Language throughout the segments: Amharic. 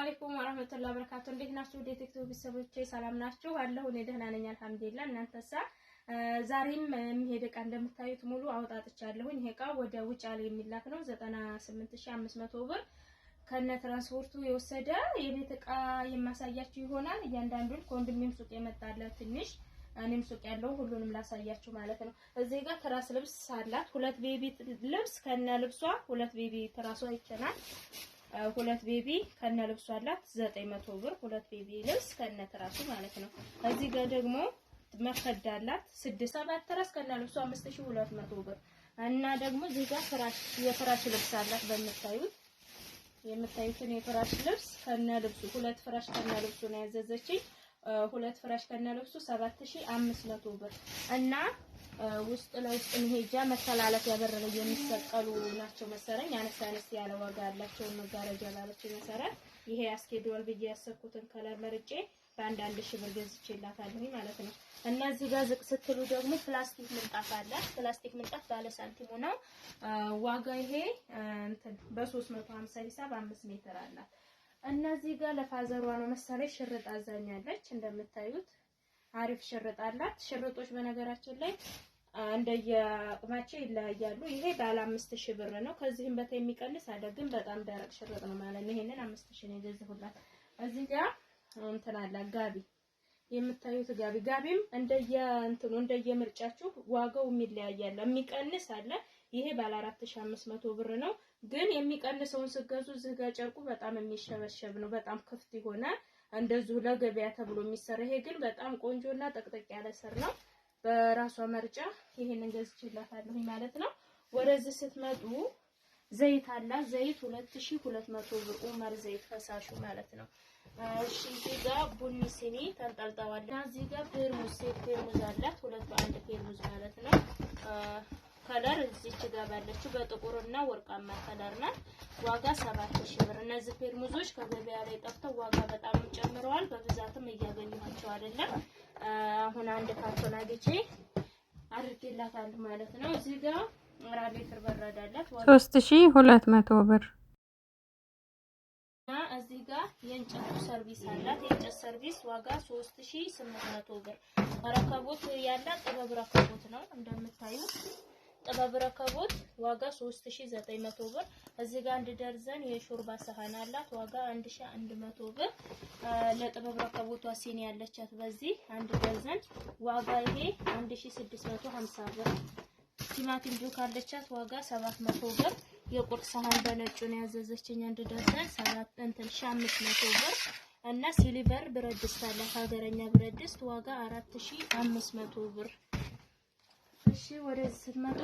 አለይኩም ወራህመቱላሂ ወበረካቱ። እንዴት ናችሁ? ወደ ቲክቶክ ቤተሰቦቼ ሰላም ናችሁ? አለሁ እኔ ደህና ነኝ አልሐምዱሊላህ። እናንተሳ? ዛሬም የሚሄድ እቃ እንደምታዩት ሙሉ አውጣጥቻለሁኝ። ይሄ እቃ ወደ ውጫሌ የሚላክ ነው። 98500 ብር ከነ ትራንስፖርቱ የወሰደ የቤት እቃ የማሳያችሁ ይሆናል። እያንዳንዱን ኮንዶሚኒየም ሱቅ የመጣለ ትንሽ እኔም ሱቅ ያለው ሁሉንም ላሳያችሁ ማለት ነው። እዚህ ጋር ትራስ ልብስ አላት። ሁለት ቤቢ ልብስ ከነ ልብሷ፣ ሁለት ቤቢ ትራሷ ይችላል። ሁለት ቤቢ ከነ ልብሷ አላት 900 ብር። ሁለት ቤቢ ልብስ ከነ ትራሱ ማለት ነው። እዚህ ጋር ደግሞ መከዳ አላት 6-7 ትራስ ከነ ልብሷ 5200 ብር እና ደግሞ እዚህ ጋር ፍራሽ የፍራሽ ልብስ አላት። የምታዩትን የፍራሽ ልብስ ከነ ልብሱ ሁለት ፍራሽ ከነ ልብሱ ነው ያዘዘችኝ። ሁለት ፍራሽ ከነ ልብሱ 7500 ብር እና ውስጥ ለውስጥ መሄጃ መተላለፍ ያበረረ የሚሰቀሉ ናቸው መሰረኝ። አነስ ያለ ዋጋ ያላቸው መጋረጃ ባለችው መሰረት ይሄ ያስኬደዋል ብዬ ያሰብኩትን ከለር መርጬ በአንድ ሺህ ብር ገዝቼላታለሁ ማለት ነው። እና እዚህ ጋር ዝቅ ስትሉ ደግሞ ፕላስቲክ ምንጣፍ አለ። ፕላስቲክ ምንጣፍ ባለ ሳንቲሙ ነው ዋጋ። ይሄ እንትን በ350 ሂሳብ 5 ሜትር አላት። እና እዚህ ጋር ለፋዘሯ ነው መሰለኝ ሽርጥ አዛኛለች። እንደምታዩት አሪፍ ሽርጥ አላት። ሽርጦች በነገራችን ላይ እንደየአቅማቸው ይለያያሉ። ይሄ ባለ 5000 ብር ነው። ከዚህም በታይ የሚቀንስ አለ፣ ግን በጣም ደረቅ ሽርጥ ነው ማለት ነው። ይሄንን 5000 ነው የገዛሁላት። እዚህ ጋር እንትን አለ ጋቢ፣ የምታዩት ጋቢም እንደየምርጫችሁ ዋጋው የሚለያያል። የሚቀንስ አለ። ይሄ ባለ 4500 ብር ነው። ግን የሚቀንሰውን ስገዙ እዚህ ጋር ጨርቁ በጣም የሚሸበሸብ ነው። በጣም ክፍት ይሆናል። እንደዚሁ ለገበያ ተብሎ የሚሰራ። ይሄ ግን በጣም ቆንጆና ጠቅጠቅ ያለ ስር ነው። በራሷ መርጫ ይሄንን ገዝቼላታለሁ ማለት ነው። ወደዚህ ስትመጡ ዘይት አላ። ዘይት 2200 ብር ኡመር ዘይት ፈሳሹ ማለት ነው። እሺ እዚህ ጋር ቡኒ ሲኒ ተንጠልጠዋል። እዚህ ጋር ፔርሙዝ አላት። 2 በ1 ፔርሙዝ ማለት ነው። ከለር እዚች ጋር ባለችው በጥቁርና ወርቃማ ከለር ናት። ዋጋ 7000 ብር። እነዚህ ፔርሙዞች ከገበያ ላይ ጠፍተው ዋጋ በጣም ጨምረዋል። በብዛትም እያገኘኋቸው አይደለም። አሁን አንድ ካርቶን አግቼ አድርጌላታለሁ ማለት ነው። እዚህ ጋር 4 ሊትር በረድ አላት 3200 ብር። እና እዚህ ጋር የእንጨት ሰርቪስ አላት። የእንጨት ሰርቪስ ዋጋ 3800 ብር። ረከቦት ያላት ጥበብ ረከቦት ነው እንደምታዩት። ጥበብ ረከቦት ዋጋ 3900 ብር። እዚህ ጋር አንድ ደርዘን የሾርባ ሰሃን አላት። ዋጋ 1100 ብር። ለጥበብ ረከቦቷ ሲኒ ያለቻት በዚህ አንድ ደርዘን ዋጋ ይሄ 1650 ብር። ቲማቲም ጆክ አለቻት ዋጋ 700 ብር። የቁርስ ሰሃን በነጩ ነው ያዘዘችኝ አንድ ደርዘን 7500 ብር። እና ሲሊቨር ብረት ድስት አላት። ሀገረኛ ብረት ድስት ዋጋ 4500 ብር። እሺ ወደዚህ ስትመጡ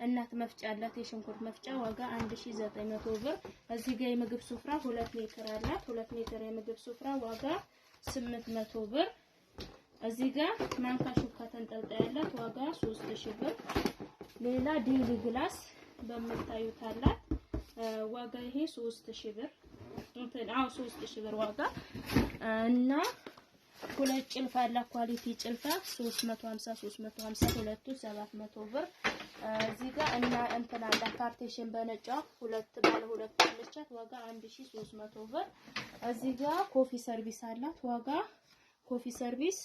እናት መፍጫ አላት። የሽንኩርት መፍጫ ዋጋ 1900 ብር። እዚህ ጋር የምግብ ሱፍራ 2 ሜትር አላት። 2 ሜትር የምግብ ሱፍራ ዋጋ 800 ብር። እዚህ ጋር ማንካ ሹካ ተንጠልጣይ ያላት ዋጋ 3000 ብር። ሌላ ዲሊ ግላስ በምታዩት አላት ዋጋ ይሄ 3000 ብር። 3000 ብር ዋጋ እና ሁለት ጭልፋ አላት። ኳሊቲ ጭልፋ 350 ሁለቱ 700 ብር። እዚህ ጋር እና እንትን አላት ፓርቲሽን በነጯ ባለ ሁለት አለቻት ዋጋ 1300 ብር። እዚህ ጋር ኮፊ ሰርቪስ አላት። ዋጋ ኮፊ ሰርቪስ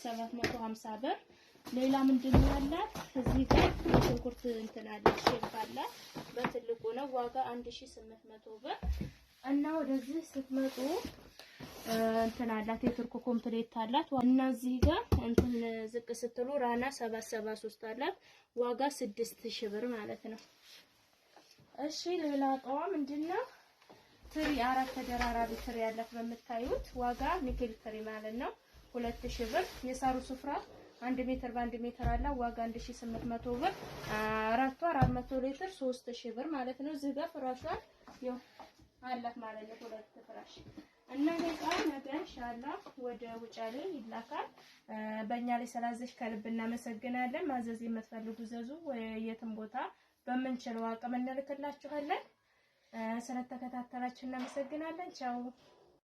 750 ብር። ሌላ ምንድነው ያላት? እዚህ ጋር የሽንኩርት እንትን አላት ሼፍ አላት። በትልቁ ነው ዋጋ 1800 ብር። እና ወደዚህ ስትመጡ እንትን አላት የቱርክ ኮምፕሌት አላት። እና እዚህ ጋር እንትን ዝቅ ስትሉ ራና 773 አላት ዋጋ 6000 ብር ማለት ነው። እሺ ሌላ እቃዋ ምንድነው? ትሪ 4 ተደራራቢ ትሪ ያላት በምታዩት ዋጋ ኒክል ትሪ ማለት ነው 2000 ብር። የሳሩ ስፍራ 1 ሜትር በ1 ሜትር አላት ዋጋ 1800 ብር። አራቷ 400 ሊትር 3000 ብር ማለት ነው። እዚህ ጋር ፍራሿን ያው አላት ማለት ነው 2 ፍራሽ። እና ይሄ ነገ ኢንሻአላህ ወደ ውጫሌ ይላካል። በእኛ ላይ ስላዘሽ ከልብ እናመሰግናለን። ማዘዝ የምትፈልጉ ዘዙ። የትም ቦታ በምንችለው አቅም እንልክላችኋለን። ስለተከታተላችሁ እናመሰግናለን። ቻው